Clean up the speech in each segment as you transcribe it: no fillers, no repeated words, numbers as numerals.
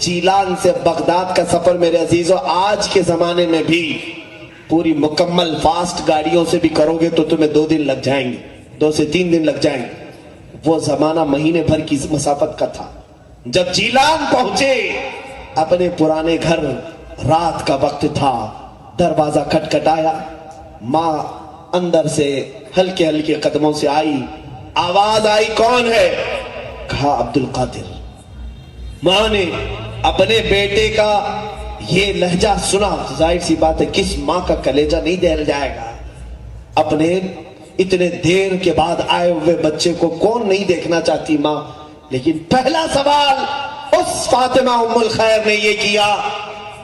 جیلان سے بغداد کا سفر میرے عزیزو آج کے زمانے میں بھی پوری مکمل فاسٹ گاڑیوں سے بھی کرو گے تو تمہیں 2 دن لگ جائیں گے، 2 سے 3 دن لگ جائیں گے۔ وہ زمانہ مہینے بھر کی مسافت کا تھا۔ جب جیلان پہنچے اپنے پرانے گھر، رات کا وقت تھا، دروازہ کھٹکھٹایا، ماں اندر سے ہلکے ہلکے قدموں سے آئی، آواز آئی کون ہے؟ کہا عبد القادر۔ ماں نے اپنے بیٹے کا یہ لہجہ سنا، ظاہر سی بات ہے کس ماں کا کلیجہ نہیں دہل جائے گا؟ اپنے اتنے دیر کے بعد آئے ہوئے بچے کو کون نہیں دیکھنا چاہتی ماں؟ لیکن پہلا سوال اس فاطمہ ام الخیر نے یہ کیا،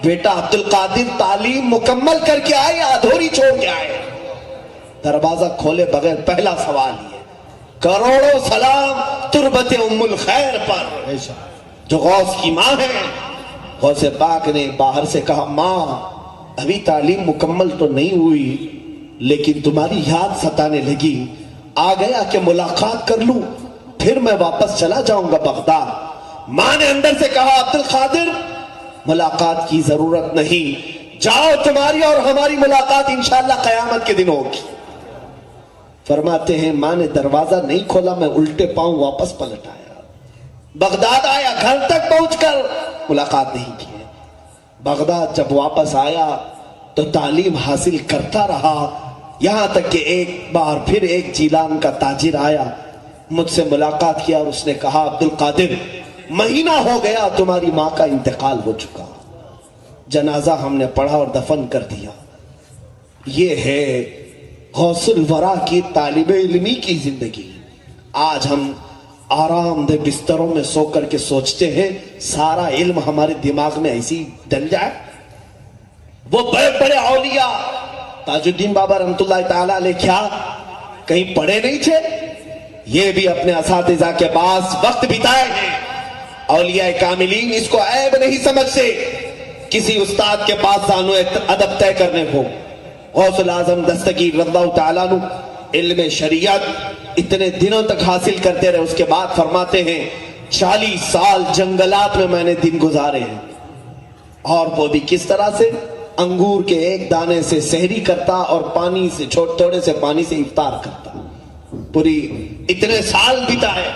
بیٹا عبد القادر تعلیم مکمل کر کے آئے یا ادھوری چھوڑ کے آئے؟ دروازہ کھولے بغیر پہلا سوال یہ، کروڑوں سلام تربت ام الخیر پر جو غوث کی ماں ہے۔ غوث پاک نے باہر سے کہا، ماں ابھی تعلیم مکمل تو نہیں ہوئی لیکن تمہاری یاد ستانے لگی، آ گیا کہ ملاقات کر لوں، پھر میں واپس چلا جاؤں گا بغداد۔ ماں نے اندر سے کہا، عبد القادر ملاقات کی ضرورت نہیں، جاؤ تمہاری اور ہماری ملاقات انشاءاللہ قیامت کے دن ہوگی۔ فرماتے ہیں ماں نے دروازہ نہیں کھولا، میں الٹے پاؤں واپس پلٹ آیا، بغداد آیا، گھر تک پہنچ کر ملاقات نہیں کی۔ بغداد جب واپس آیا تو تعلیم حاصل کرتا رہا، یہاں تک کہ ایک بار پھر ایک جیلان کا تاجر آیا، مجھ سے ملاقات کیا اور اس نے کہا، عبد القادر مہینہ ہو گیا تمہاری ماں کا انتقال ہو چکا، جنازہ ہم نے پڑھا اور دفن کر دیا۔ یہ ہے غوث الورا کی طالب علمی کی زندگی۔ آج ہم آرام دہ بستروں میں سو کر کے سوچتے ہیں سارا علم ہمارے دماغ میں ایسی ڈل جائے۔ وہ بڑے بڑے اولیاء، تاج الدین بابا رحمت اللہ تعالیٰ علیہ کیا کہیں پڑھے نہیں تھے؟ یہ بھی اپنے اساتذہ کے پاس وقت بتائے ہیں۔ اولیاء کاملین اس کو عیب نہیں سمجھتے کسی استاد کے پاس زانو ادب طے کرنے کو۔ غوث الاعظم دستگیر رضی اللہ تعالیٰ عنہ علم شریعت اتنے دنوں تک حاصل کرتے رہے، اس کے بعد فرماتے ہیں 40 سال جنگلات میں نے دن گزارے ہیں، اور وہ بھی کس طرح سے؟ انگور کے ایک دانے سے سحری کرتا اور پانی سے تھوڑے سے پانی سے افطار کرتا، پوری اتنے سال بتائے،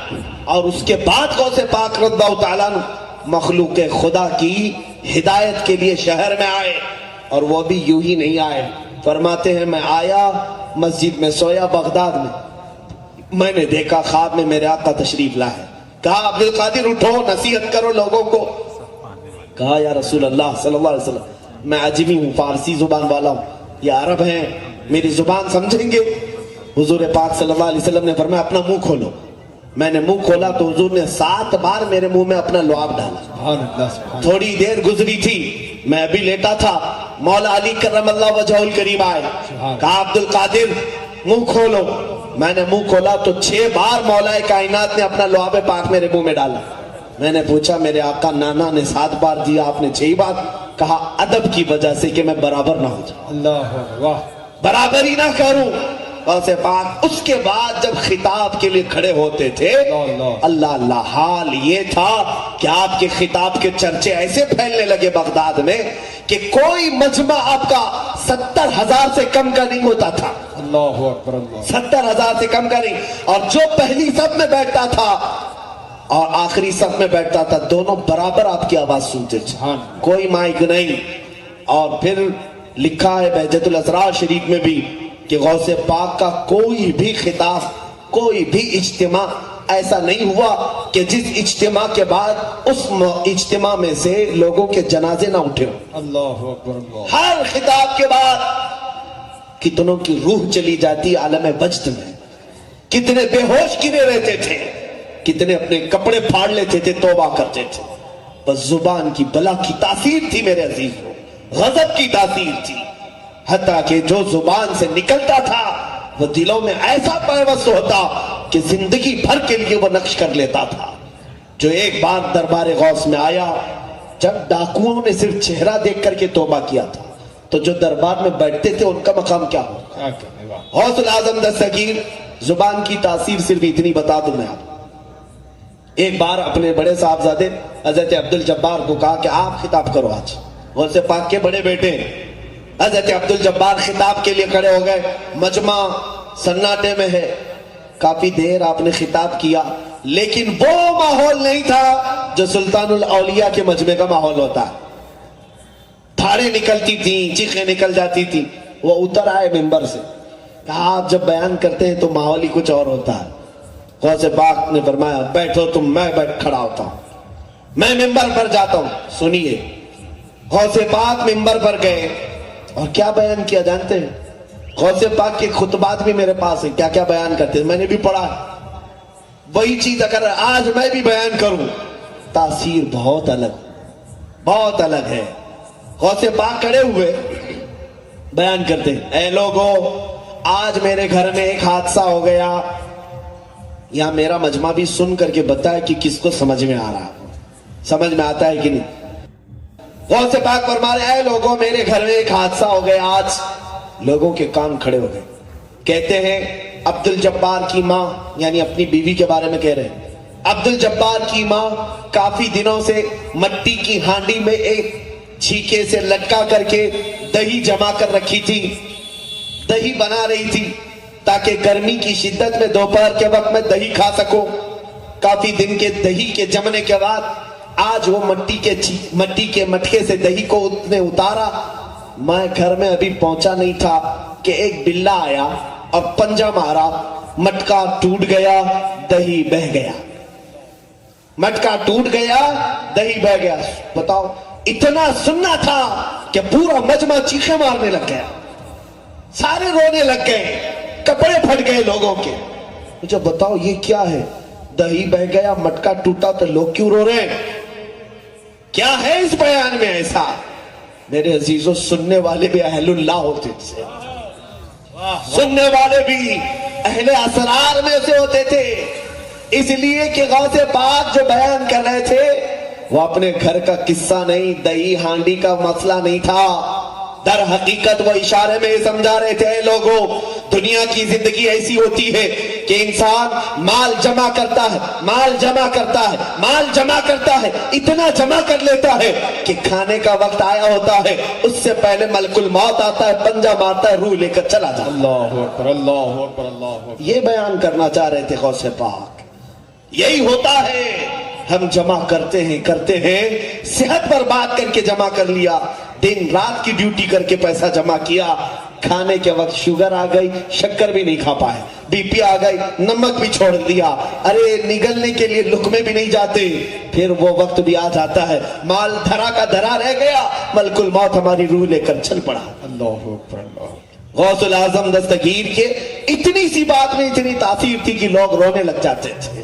اور اس کے بعد غوث پاک رضی اللہ تعالیٰ عنہ مخلوق خدا کی ہدایت کے لیے شہر میں آئے، اور وہ بھی یوں ہی نہیں آئے۔ فرماتے ہیں میں آیا، مسجد میں سویا بغداد میں نے دیکھا خواب میں میرے آقا تشریف لائے، کہا عبد القادر اٹھو نصیحت کرو لوگوں کو۔ کہا یا رسول اللہ صلی اللہ علیہ وسلم میں عجمی ہوں، فارسی زبان والا ہوں، یہ عرب ہیں، میری زبان سمجھیں گے؟ حضور پاک صلی اللہ علیہ وسلم نے فرمایا اپنا منہ کھولو۔ میں نے منہ کھولا تو حضور نے 7 بار میرے منہ میں اپنا لعاب ڈالا۔ تھوڑی دیر گزری تھی، میں ابھی لیٹا تھا، مولا علی کرم اللہ وجہہ الکریم آئے، کہا عبد القادر منہ کھولو۔ میں نے منہ کھولا تو 6 بار مولا کائنات نے اپنا لعاب پاک میرے منہ میں ڈالا۔ میں نے پوچھا میرے آقا نانا نے 7 بار دیا، آپ نے 6 بار؟ کہا ادب کی وجہ سے کہ میں برابر نہ ہو جاؤں، اللہ واہ، برابر ہی نہ کروں۔ غوث پاک اس کے بعد جب خطاب کے لیے کھڑے ہوتے تھے، اللہ اللہ، حال یہ تھا کہ آپ کے خطاب کے چرچے ایسے پھیلنے لگے بغداد میں کہ کوئی مجمع آپ کا 70,000 سے کم کا نہیں ہوتا تھا، اللہ اکبر، اللہ 70,000 سے کم کا نہیں۔ اور جو پہلی صف میں بیٹھتا تھا اور آخری صف میں بیٹھتا تھا، دونوں برابر آپ کی آواز سنتے تھے، کوئی مائک نہیں۔ اور پھر لکھا ہے بہجت الاسرار شریف میں بھی کہ غوث پاک کا کوئی بھی خطاب، کوئی بھی اجتماع ایسا نہیں ہوا کہ جس اجتماع کے بعد اس اجتماع میں سے لوگوں کے جنازے نہ اٹھے ہوں۔ اللہ اکبر، اللہ، ہر خطاب کے بعد کتنوں کی روح چلی جاتی عالم وجد میں، کتنے بے ہوش گرے رہتے تھے، کتنے اپنے کپڑے پھاڑ لیتے تھے، توبہ کرتے تھے۔ بس زبان کی بلا کی تاثیر تھی میرے عزیزوں، غضب کی تاثیر تھی، حتیٰ کہ جو زبان سے نکلتا تھا وہ دلوں میں ایسا پیوست ہوتا کہ زندگی بھر کے لیے وہ نقش کر لیتا تھا۔ جو ایک بار دربار غوث میں آیا، جب ڈاکوؤں نے صرف چہرہ دیکھ کر کے توبہ کیا تھا، تو جو دربار میں بیٹھتے تھے ان کا مقام کیا ہو؟ غوث الاعظم دستگیر، زبان کی تاثیر صرف اتنی بتا دوں میں آپ، ایک بار اپنے بڑے صاحبزادے حضرت عبد الجبار کو کہا کہ آپ خطاب کرو آج. غوث پاک کے بڑے بیٹے حضرت عبد الجبار خطاب کے لیے کھڑے ہو گئے. مجمع سناٹے میں ہے. کافی دیر آپ نے خطاب کیا لیکن وہ ماحول نہیں تھا جو سلطان الاولیاء کے مجمع کا ماحول ہوتا ہے. دھاڑیں نکلتی تھیں, چیخیں نکل جاتی تھی. وہ اتر آئے ممبر سے, کہا آپ جب بیان کرتے ہیں تو ماحول ہی کچھ اور ہوتا ہے. غوث پاک نے فرمایا بیٹھو تم, میں بیٹھ کھڑا ہوتا ہوں, میں ممبر پر جاتا ہوں. سنیے, غوث پاک ممبر پر گئے اور کیا بیان کیا جانتے ہیں؟ غوث پاک کے خطبات بھی میرے پاس ہیں, کیا کیا بیان کرتے ہیں, میں نے بھی پڑھا. وہی چیز اگر آج میں بھی بیان کروں, تاثیر بہت الگ ہے. غوث پاک کھڑے ہوئے بیان کرتے ہیں, اے لوگوں, آج میرے گھر میں ایک حادثہ ہو گیا. یہاں میرا مجمع بھی سن کر کے بتایا کہ کس کو سمجھ میں آ رہا, سمجھ میں آتا ہے کہ نہیں. غوث پاک فرما رہے, اے لوگوں, میرے گھر میں ایک حادثہ ہو گیا آج. لوگوں کے کان کھڑے ہو گئے. کہتے ہیں عبد الجبار کی ماں, یعنی اپنی بیوی کے بارے میں کہہ رہے ہیں, عبد الجبار کی ماں کافی دنوں سے مٹی کی ہانڈی میں ایک چھیکے سے لٹکا کر کے دہی جما کر رکھی تھی. دہی بنا رہی تھی تاکہ گرمی کی شدت میں دوپہر کے وقت میں دہی کھا سکو. کافی دن کے دہی کے جمنے کے بعد آج وہ مٹی کے مٹکے سے دہی کو نے اتارا. میں گھر میں ابھی پہنچا نہیں تھا کہ ایک بلا آیا اور پنجہ مارا, مٹکا ٹوٹ گیا, دہی بہ گیا. مٹکا ٹوٹ گیا, دہی بہ گیا. بتاؤ, اتنا سننا تھا کہ پورا مجمع چیخیں مارنے لگ گیا, سارے رونے لگ گئے, کپڑے پھٹ گئے لوگوں کے. مجھے بتاؤ یہ کیا ہے؟ دہی بہ گیا, مٹکا ٹوٹا, تو لوگ کیوں رو رہے ہیں؟ کیا ہے اس بیان میں ایسا؟ میرے عزیزوں, سننے والے بھی اہل اللہ ہوتے تھے, سننے والے بھی اہل اسرار میں سے ہوتے تھے. اس لیے کہ غوث پاک جو بیان کر رہے تھے وہ اپنے گھر کا قصہ نہیں, دہی ہانڈی کا مسئلہ نہیں تھا. در حقیقت وہ اشارے میں یہ سمجھا رہے تھے, اے لوگوں, دنیا کی زندگی ایسی ہوتی ہے کہ انسان مال جمع کرتا ہے, اتنا جمع کر لیتا ہے کہ کھانے کا وقت آیا ہوتا ہے, اس سے پہلے ملک الموت آتا ہے, پنجہ مارتا ہے, روح لے کر چلا جاتا ہے. اللہ اکبر, اللہ اکبر, اللہ اکبر. یہ بیان کرنا چاہ رہے تھے غوث پاک. یہی ہوتا ہے, ہم جمع کرتے ہیں, صحت برباد کر کے جمع کر لیا, دن رات کی ڈیوٹی کر کے پیسہ جمع کیا, کھانے کے وقت شوگر آ گئی, شکر بھی نہیں کھا پائے, بی پی آ گئی, نمک بھی چھوڑ دیا, ارے نگلنے کے لیے لقمے بھی نہیں جاتے. پھر وہ وقت بھی آ جاتا ہے, مال دھرا کا دھرا رہ گیا, ملک الموت ہماری روح لے کر چل پڑا. اللہ اکبر, اللہ. غوث الاعظم دستگیر کے اتنی سی بات میں اتنی تاثیر تھی کہ لوگ رونے لگ جاتے تھے.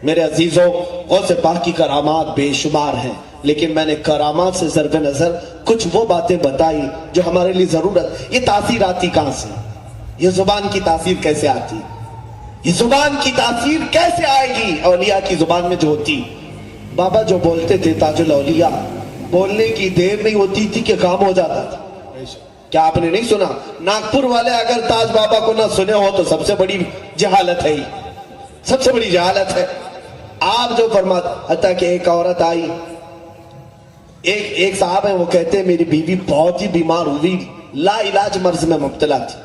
میرے عزیزوں, غوث پاک کی کرامات بے شمار ہیں, لیکن میں نے کرامات سے ضرب نظر کچھ وہ باتیں بتائی جو ہمارے لیے ضرورت. یہ تاثیر آتی کہاں سے؟ یہ زبان کی تاثیر کیسے آتی؟ یہ زبان کی تاثیر کیسے آئے گی؟ اولیاء کی زبان میں جو ہوتی. بابا جو بولتے تھے تاج الاولیاء, بولنے کی دیر نہیں ہوتی تھی کہ کام ہو جاتا تھا. کیا آپ نے نہیں سنا؟ ناگپور والے اگر تاج بابا کو نہ سنے ہو تو سب سے بڑی جہالت ہے, سب سے بڑی جہالت ہے. آپ جو فرماتے, حتیٰ کہ ایک عورت آئی, ایک صاحب ہیں, وہ کہتے ہیں میری بیوی بہت ہی بیمار ہوئی, لا علاج مرض میں مبتلا تھی.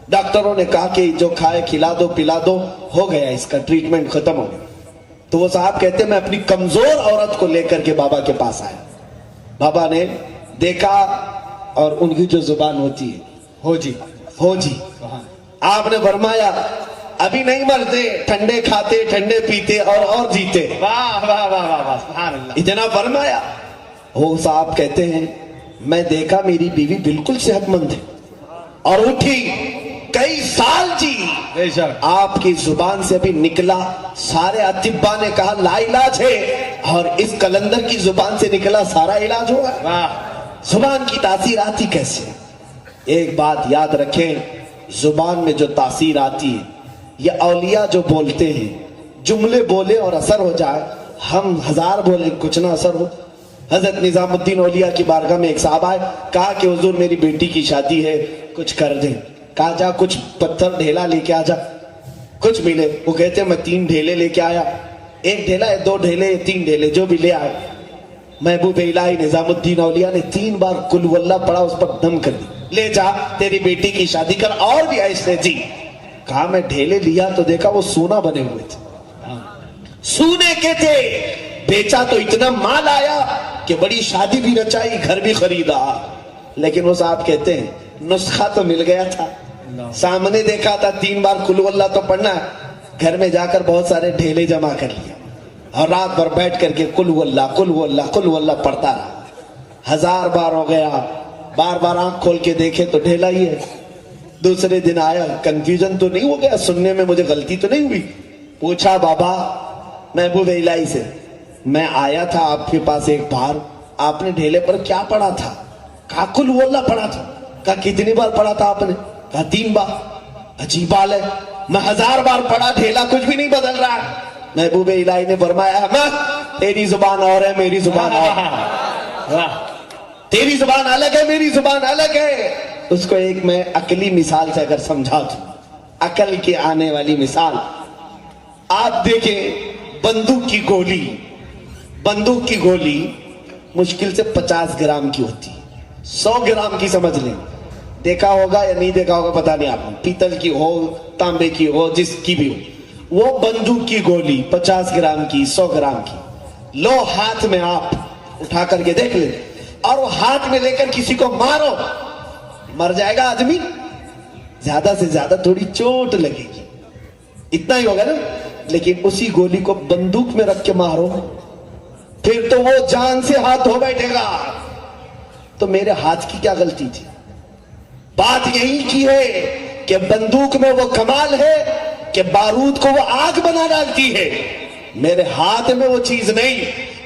ڈاکٹروں نے کہا کہ جو کھائے کھلا دو پلا دو, ہو گیا, اس کا ٹریٹمنٹ ختم ہو گیا. تو وہ صاحب کہتے ہیں میں اپنی کمزور عورت کو لے کر کے بابا کے پاس آیا. بابا نے دیکھا اور ان کی جو زبان ہوتی ہے, ہو جی, آپ نے فرمایا ابھی نہیں مرتے, ٹھنڈے کھاتے, ٹھنڈے پیتے اور جیتے. واہ واہ واہ واہ, سبحان اللہ. اتنا فرمایا. وہ صاحب کہتے ہیں میں دیکھا میری بیوی بالکل صحت مند ہے اور اٹھی, کئی سال جی. بے شک. آپ کی زبان سے ابھی نکلا, سارے اطباء نے کہا لا علاج ہے, اور اس کلندر کی زبان سے نکلا سارا علاج ہوا. واہ. زبان کی تاثیر آتی کیسے؟ ایک بات یاد رکھیں, زبان میں جو تاثیر آتی ہے, یہ اولیاء جو بولتے ہیں, جملے بولے اور اثر ہو جائے, ہم ہزار بولے کچھ نہ اثر ہو. حضرت نظام الدین اولیاء کی بارگاہ میں ایک صاحب آئے, کہا کہ حضور میری بیٹی کی شادی ہے, کچھ کر دیں. کہا جا کچھ پتھر ڈھیلا لے کے آ جا. کچھ ملے, وہ کہتے ہیں میں 3 ڈھیلے لے کے آیا. ایک ڈھیلا ہے، 2 ڈھیلے، 3 ڈھیلے، جو بھی لے آئے، محبوب الہی نظام الدین اولیاء نے 3 بار قل ہو اللہ پڑھا، اس پر دم کر دی، لے جا تیری بیٹی کی شادی کر، اور بھی ایسے جی۔ کہا میں ڈھیلے لیا تو دیکھا وہ سونا بنے ہوئے تھے، سونے کے تھے، بیچا تو اتنا مال آیا کہ بڑی شادی بھی رچائی، گھر بھی خریدا، لیکن وہ صاحب کہتے ہیں نسخہ تو مل گیا تھا، سامنے دیکھا تھا 3 بار قل ہو اللہ تو پڑھنا ہے، گھر میں جا کر بہت سارے ڈھیلے جمع کر لیا اور رات بھر بیٹھ کر کے قل ہو اللہ قل ہو اللہ قل ہو اللہ پڑھتا رہا، 1000 بار ہو گیا، بار بار آنکھ کھول کے دیکھے تو ڈھیلا ہی ہے۔ دوسرے دن آیا، کنفیوژن تو نہیں ہو گیا، سننے میں مجھے غلطی تو نہیں ہوئی؟ پوچھا بابا محبوب الہی سے، میں آیا تھا آپ کے پاس ایک بار، آپ نے ڈھیلے پر کیا پڑھا تھا؟ کہا قل ہو اللہ پڑھا تھا۔ کہا کتنی بار پڑھا تھا آپ نے؟ کہا 3 بار۔ عجیب بات ہے، میں 1000 بار پڑھا، ڈھیلا کچھ بھی نہیں بدل رہا۔ محبوب الہی نے فرمایا احمد تیری زبان اور ہے میری زبان اور، تیری زبان الگ ہے میری زبان الگ ہے۔ اس کو ایک میں عقلی مثال سے اگر سمجھا دوں، عقل کی آنے والی مثال، آپ دیکھیں بندوق کی گولی مشکل سے 50 گرام کی ہوتی ہے، 100 گرام کی سمجھ لیں، دیکھا ہوگا یا نہیں دیکھا ہوگا پتہ نہیں، آپ نے پیتل کی ہو تانبے کی ہو جس کی بھی ہو، وہ بندوق کی گولی 50 گرام کی 100 گرام کی لو ہاتھ میں، آپ اٹھا کر کے دیکھ لیں اور وہ ہاتھ میں لے کر کسی کو مارو، مر جائے گا آدمی؟ زیادہ سے زیادہ تھوڑی چوٹ لگے گی، اتنا ہی ہوگا نا، لیکن اسی گولی کو بندوق میں رکھ کے مارو پھر تو وہ جان سے ہاتھ ہو بیٹھے گا۔ تو میرے ہاتھ کی کیا غلطی تھی؟ بات یہی کی ہے کہ بندوق میں وہ کمال ہے کہ بارود کو وہ آگ بنا ڈالتی ہے، میرے ہاتھ میں وہ چیز نہیں۔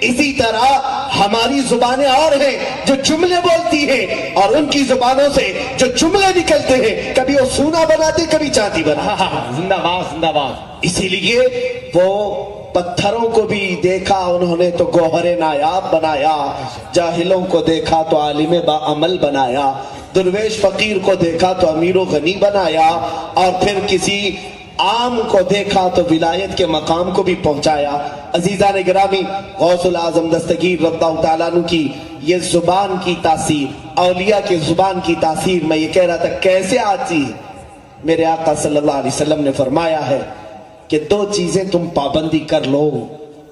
اسی طرح ہماری زبانیں اور ہیں جو جملے بولتی ہیں، اور ان کی زبانوں سے جو جملے نکلتے ہیں کبھی وہ سونا بناتے کبھی چاندی بناتے۔ زندہ باد زندہ باد۔ اسی لیے وہ پتھروں کو بھی دیکھا انہوں نے تو گوہر نایاب بنایا، جاہلوں کو دیکھا تو عالم با عمل بنایا، درویش فقیر کو دیکھا تو امیر و غنی بنایا، اور پھر کسی عام کو دیکھا تو ولایت کے مقام کو بھی پہنچایا۔ عزیزان گرامی، غوث العظم دستگیر رضی اللہ تعالیٰ عنہ کی یہ زبان کی تاثیر، اولیاء کی زبان کی تاثیر، میں یہ کہہ رہا تھا کیسے آتی ہے؟ میرے آقا صلی اللہ علیہ وسلم نے فرمایا ہے کہ 2 چیزیں تم پابندی کر لو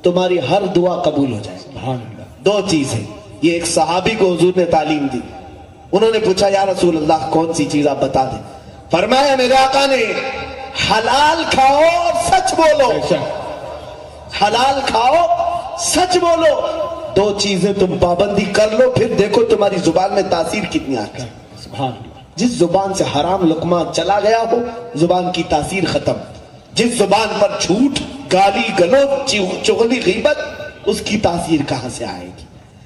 تمہاری ہر دعا قبول ہو جائے۔ سبحان اللہ۔ 2 چیزیں، یہ ایک صحابی کو حضور نے تعلیم دی، انہوں نے پوچھا یا رسول اللہ کون سی چیز آپ بتا دیں؟ فرمایا میرے آقا نے حلال کھاؤ اور سچ بولو، حلال کھاؤ سچ بولو، 2 چیزیں تم پابندی کر لو پھر دیکھو تمہاری زبان میں تاثیر کتنی آتی ہے۔ سبحان اللہ۔ جس زبان سے حرام لقمہ چلا گیا ہو زبان کی تاثیر ختم، جس زبان پر جھوٹ گالی گلوچ چغلی غیبت اس کی تاثیر کہاں سے آئے گی؟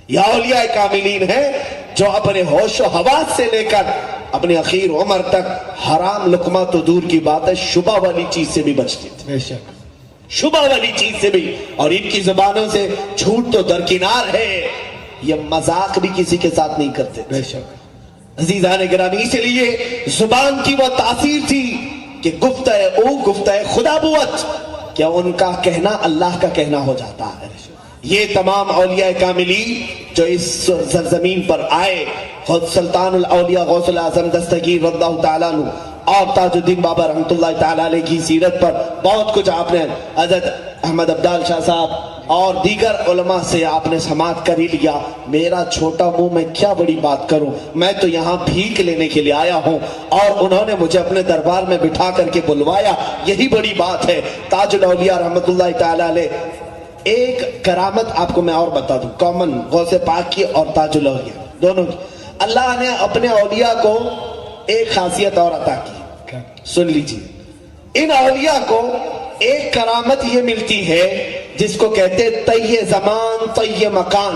یا اولیاء کاملین ہیں جو اپنے ہوش و حواس سے لے کر اپنے اخیر عمر تک حرام لقمہ تو دور کی بات ہے شبہ والی چیز سے بھی بچتے تھے، بے شک شبہ والی چیز سے بھی، اور ان کی زبانوں سے جھوٹ تو درکنار ہے، یہ مذاق بھی کسی کے ساتھ نہیں کرتے تھے۔ بے شک عزیزان گرامی، اس لیے زبان کی وہ تاثیر تھی کہ گفتہ او گفتہ خدا بوت، کیا ان کا کہنا اللہ کا کہنا ہو جاتا ہے۔ یہ تمام اولیاء کاملین جو اس سرزمین پر آئے، خود سلطان الاولیاء غوث العظم دستگیر رضی اللہ تعالیٰ عنہ اور تاج الدین بابا رحمۃ اللہ تعالیٰ علیہ کی سیرت پر بہت کچھ آپ نے، حضرت احمد عبدال شاہ صاحب اور دیگر علماء سے آپ نے سماعت کر ہی لیا۔ میرا چھوٹا منہ میں کیا بڑی بات کروں، میں تو یہاں بھیک لینے کے لیے آیا ہوں اور انہوں نے مجھے اپنے دربار میں بٹھا کر کے بلوایا، یہی بڑی بات ہے۔ تاج الاولیاء رحمۃ اللہ تعالیٰ علیہ، ایک کرامت آپ کو میں اور بتا دوں، کامن غوث پاک کی اور تاج الاولیاء دونوں کی، اللہ نے اپنے اولیاء کو ایک خاصیت اور عطا کی، سن لیجیے۔ ان اولیاء کو ایک کرامت یہ ملتی ہے جس کو کہتے طی زمان طی مکان،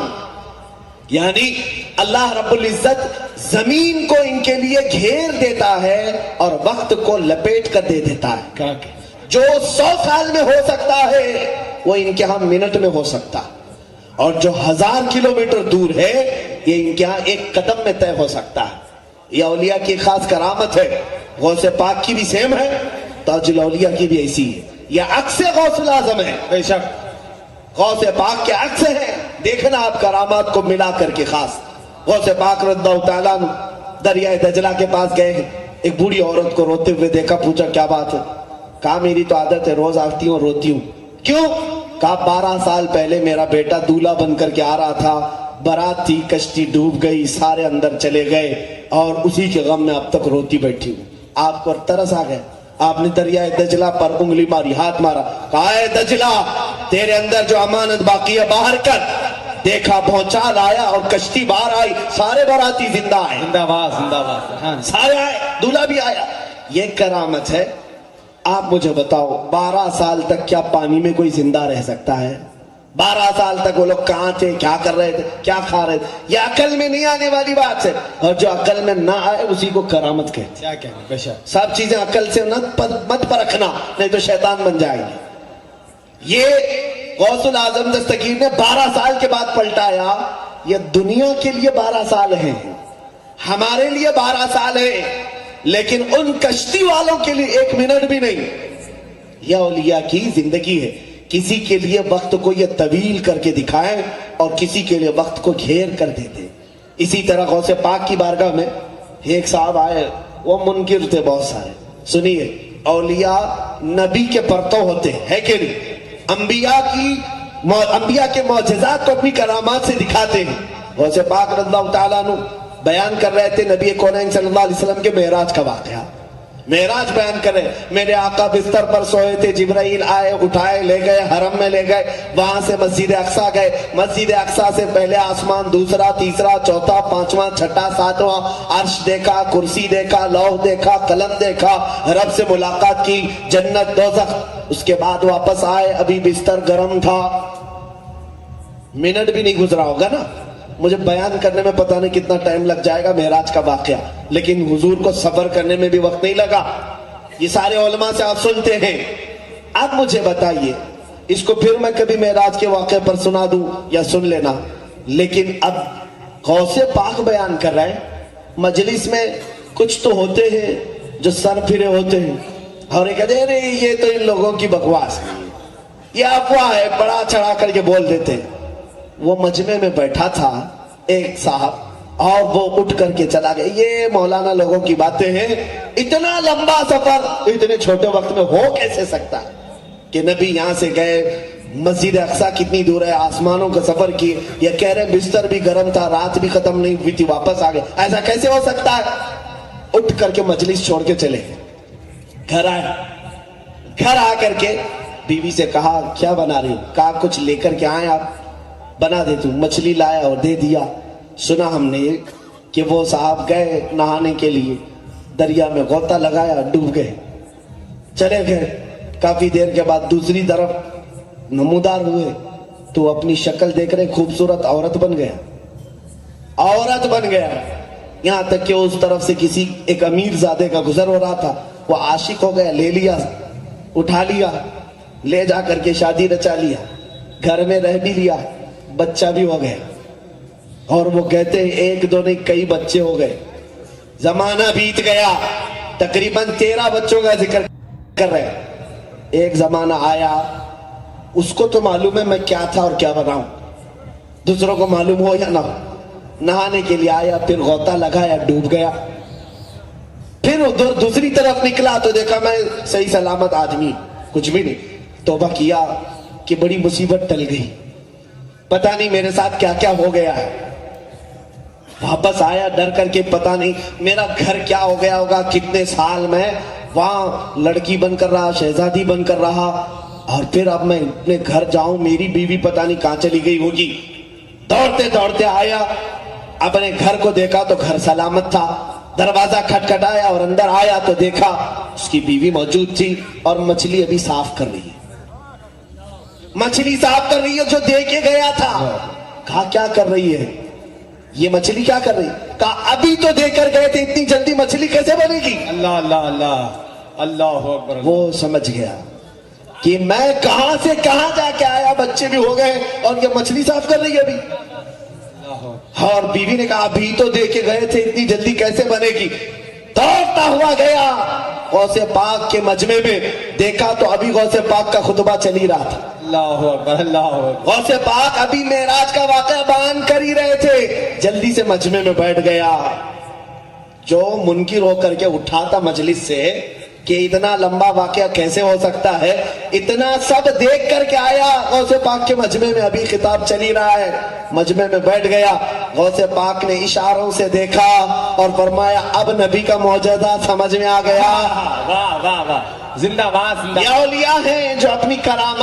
یعنی اللہ رب العزت زمین کو ان کے لیے گھیر دیتا ہے اور وقت کو لپیٹ کر دے دیتا ہے۔ جو 100 سال میں ہو سکتا ہے وہ ان کے ہاں منٹ میں ہو سکتا، اور جو 1000 کلومیٹر دور ہے یہ ان کے ہاں ایک قدم میں طے ہو سکتا ہے۔ یہ اولیاء کی خاص کرامت ہے، غوث پاک کی بھی سیم ہے، تاج الاولیاء کی بھی ایسی ہے، یہ عکس غوث العظم ہے۔ بے شک غوث پاک کے عکس ہیں، دیکھنا آپ کرامات کو ملا کر کے خاص۔ غوث پاک رضی اللہ تعالیٰ عنہ دریائے دجلہ کے پاس گئے ہیں، ایک بوڑھی عورت کو روتے ہوئے دیکھا، پوچھا کیا بات ہے؟ کہا میری تو عادت ہے، روز آتی ہوں روتی ہوں۔ کیوں؟ کہا 12 سال پہلے میرا بیٹا دولہا بن کر کے آ رہا تھا، برات تھی، کشتی ڈوب گئی، سارے اندر چلے گئے اور اسی کے غم میں اب تک روتی بیٹھی ہوں۔ آپ کو ترس آ گیا، آپ نے دریائے دجلہ پر انگلی ماری، ہاتھ مارا، کہا اے دجلہ تیرے اندر جو امانت باقی ہے باہر کر۔ دیکھا پہنچا لایا اور کشتی باہر آئی، سارے باراتی زندہ آئے، زندہ باد زندہ باد۔ ہاں سارے آئے، دولہا بھی آیا۔ یہ کرامت ہے۔ آپ مجھے بتاؤ 12 سال تک کیا پانی میں کوئی زندہ رہ سکتا ہے؟ 12 سال تک وہ لوگ کہاں تھے، کیا کر رہے تھے، کیا کھا رہے تھے؟ یہ عقل میں نہیں آنے والی بات ہے، اور جو عقل میں نہ آئے اسی کو کرامت کہتے ہیں۔ کیا کہنا بے شک۔ سب چیزیں عقل سے مت پرکھنا، نہیں تو شیطان بن جائیں گے۔ یہ غوث العظم دستگیر نے 12 سال کے بعد پلٹایا۔ یہ دنیا کے لیے 12 سال ہیں، ہمارے لیے 12 سال ہیں، لیکن ان کشتی والوں کے لیے 1 منٹ بھی نہیں۔ یہ اولیاء کی زندگی ہے، کسی کے لیے وقت کو یہ طویل کر کے دکھائیں اور کسی کے لیے وقت کو گھیر کر دیتے۔ اسی طرح غوث پاک کی بارگاہ میں ایک صاحب آئے، وہ منکر تھے بہت سارے۔ سنیے، اولیاء نبی کے پرتو ہوتے ہیں کہ نہیں؟ انبیاء کے معجزات کو اپنی کرامات سے دکھاتے ہیں۔ غوث پاک رضی اللہ تعالیٰ عنہ بیان کر رہے تھے نبی کونین صلی اللہ علیہ وسلم کے معراج کا واقعہ، معراج بیان کرے۔ میرے آقا بستر پر سوئے تھے، جبرائیل آئے، اٹھائے، لے گئے، حرم میں لے گئے، وہاں سے مسجد اقصیٰ گئے، مسجد اقصیٰ سے پہلے آسمان، دوسرا، تیسرا، چوتھا، پانچواں، چھٹا، ساتواں، عرش دیکھا، کرسی دیکھا، لوح دیکھا، قلم دیکھا، رب سے ملاقات کی، جنت، دوزخ۔ اس کے بعد واپس آئے، ابھی بستر گرم تھا، منٹ بھی نہیں گزرا ہوگا نا، مجھے بیان کرنے میں پتہ نہیں کتنا ٹائم لگ جائے گا معراج کا واقعہ، لیکن حضور کو صبر کرنے میں بھی وقت نہیں لگا۔ یہ سارے علماء سے آپ سنتے ہیں۔ اب مجھے بتائیے، اس کو پھر میں کبھی معراج کے واقعے پر سنا دوں یا سن لینا، لیکن اب غوث پاک بیان کر رہے ہیں۔ مجلس میں کچھ تو ہوتے ہیں جو سر پھرے ہوتے ہیں اور یہ کہتے ہیں یہ تو ان لوگوں کی بکواس ہے، یہ افواہ ہے، بڑا چڑھا کر کے بول دیتے ہیں۔ وہ مجمع میں بیٹھا تھا ایک صاحب اور وہ اٹھ کر کے چلا گیا۔ یہ مولانا لوگوں کی باتیں ہیں، اتنا لمبا سفر اتنے چھوٹے وقت میں ہو کیسے سکتا ہے کہ نبی یہاں سے گئے، مسجد اقصیٰ کتنی دور ہے، آسمانوں کا سفر کیے، یہ کہہ رہے بستر بھی گرم تھا، رات بھی ختم نہیں ہوئی تھی، واپس آ گئے، ایسا کیسے ہو سکتا ہے؟ اٹھ کر کے مجلس چھوڑ کے چلے، گھر آئے، گھر آ کر کے بیوی سے کہا کیا بنا رہی ہوں؟ کہا کچھ لے کر کے آئے آپ، بنا دیتی ہوں۔ مچھلی لایا اور دے دیا۔ سنا ہم نے کہ وہ صاحب گئے نہانے کے لیے، دریا میں غوطہ لگایا، ڈوب گئے، چلے گئے۔ کافی دیر کے بعد دوسری طرف نمودار ہوئے تو اپنی شکل دیکھ رہے، خوبصورت عورت بن گیا، عورت بن گیا۔ یہاں تک کہ اس طرف سے کسی ایک امیر زادے کا گزر ہو رہا تھا، وہ عاشق ہو گیا، لے لیا، اٹھا لیا، لے جا کر کے شادی رچا لیا، گھر میں رہ بھی لیا، بچہ بھی ہو گیا۔ اور وہ کہتے ہیں 1 2 نہیں کئی بچے ہو گئے۔ زمانہ بیت گیا، تقریباً 13 بچوں کا ذکر کر رہے ہیں۔ ایک زمانہ آیا، اس کو تو معلوم ہے میں کیا تھا اور کیا بناؤں، دوسروں کو معلوم ہو یا نہ ہو۔ نہانے کے لیے آیا، پھر غوطہ لگایا، ڈوب گیا۔ پھر ادھر دوسری طرف نکلا تو دیکھا میں صحیح سلامت آدمی، کچھ بھی نہیں۔ توبہ کیا کہ بڑی مصیبت ٹل گئی، پتہ نہیں میرے ساتھ کیا کیا ہو گیا ہے۔ واپس آیا ڈر کر کے، پتہ نہیں میرا گھر کیا ہو گیا ہوگا، کتنے سال میں وہاں لڑکی بن کر رہا، شہزادی بن کر رہا، اور پھر اب میں اپنے گھر جاؤں، میری بیوی پتہ نہیں کہاں چلی گئی ہوگی۔ دوڑتے دوڑتے آیا، اپنے گھر کو دیکھا تو گھر سلامت تھا۔ دروازہ کھٹکھٹایا اور اندر آیا تو دیکھا اس کی بیوی موجود تھی اور مچھلی ابھی صاف کر رہی ہے، مچھلی صاف کر رہی ہے جو دے کے گیا تھا۔ کہا کیا کر رہی ہے یہ مچھلی، کیا کر رہی؟ کہا ابھی تو دے کر گئے تھے، اتنی جلدی مچھلی کیسے بنے گی؟ اللہ اللہ اللہ اللہ اکبر۔ وہ سمجھ گیا کہ میں کہاں سے کہاں جا کے آیا، بچے بھی ہو گئے اور یہ مچھلی صاف کر رہی ہے ابھی۔ اور بیوی نے کہا ابھی تو دے کے گئے تھے، اتنی جلدی کیسے بنے گی؟ دوڑتا ہوا گیا، غوث پاک کے مجمع میں دیکھا تو ابھی غوث پاک کا خطبہ چل ہی رہا تھا. اللہ اکبر اللہ اکبر. غوث پاک ابھی معراج کا واقعہ بیان کر ہی رہے تھے, جلدی سے مجمع میں بیٹھ گیا. جو منکر ہو کر کے اٹھا تھا مجلس سے کہ اتنا لمبا واقعہ کیسے ہو سکتا ہے, اتنا سب دیکھ کر کے آیا غوث پاک کے مجمع میں, ابھی خطاب چل ہی رہا ہے. مجمع میں بیٹھ گیا. غوث پاک نے اشاروں سے دیکھا اور فرمایا اب نبی کا معجزہ سمجھ میں آ گیا. واہ واہ واہ, زندہ باد زندہ. یہ اولیاء ہیں جو اپنی کرامت